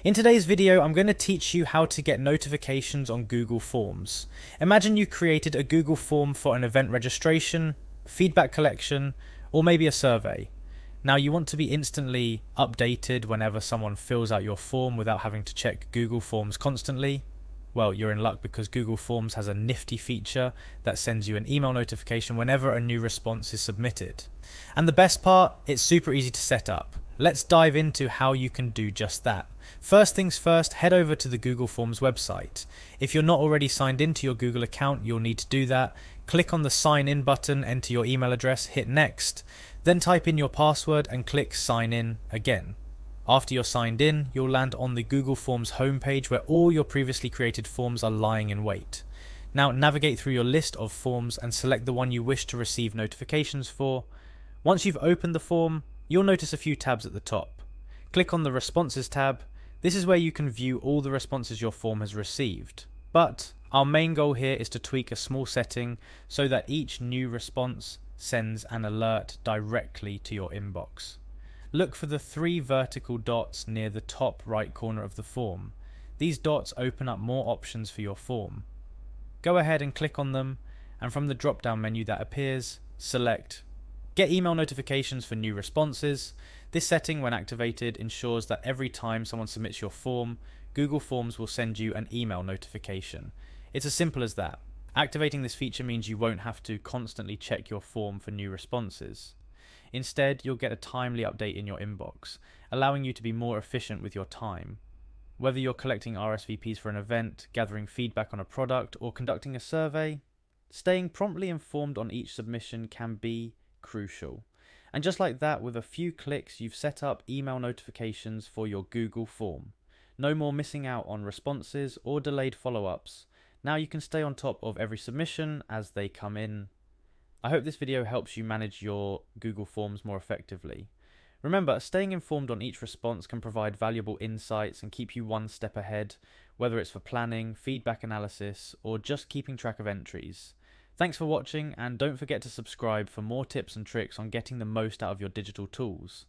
In today's video, I'm going to teach you how to get notifications on Google Forms. Imagine you created a Google form for an event registration, feedback collection, or maybe a survey. Now you want to be instantly updated whenever someone fills out your form without having to check Google Forms constantly. Well, you're in luck because Google Forms has a nifty feature that sends you an email notification whenever a new response is submitted. And the best part, it's super easy to set up. Let's dive into how you can do just that. First things first, head over to the Google Forms website. If you're not already signed into your Google account, you'll need to do that. Click on the sign in button, enter your email address, hit next, then type in your password and click sign in again. After you're signed in, you'll land on the Google Forms homepage where all your previously created forms are lying in wait. Now navigate through your list of forms and select the one you wish to receive notifications for. Once you've opened the form, you'll notice a few tabs at the top. Click on the Responses tab. This is where you can view all the responses your form has received. But our main goal here is to tweak a small setting so that each new response sends an alert directly to your inbox. Look for the 3 vertical dots near the top right corner of the form. These dots open up more options for your form. Go ahead and click on them, and from the drop-down menu that appears, select Get email notifications for new responses. This setting, when activated, ensures that every time someone submits your form, Google Forms will send you an email notification. It's as simple as that. Activating this feature means you won't have to constantly check your form for new responses. Instead, you'll get a timely update in your inbox, allowing you to be more efficient with your time. Whether you're collecting RSVPs for an event, gathering feedback on a product, or conducting a survey, staying promptly informed on each submission can be crucial. And just like that, with a few clicks, you've set up email notifications for your Google form. No more missing out on responses or delayed follow-ups. Now you can stay on top of every submission as they come in. I hope this video helps you manage your Google Forms more effectively. Remember, staying informed on each response can provide valuable insights and keep you one step ahead, whether it's for planning, feedback analysis, or just keeping track of entries. Thanks for watching, and don't forget to subscribe for more tips and tricks on getting the most out of your digital tools.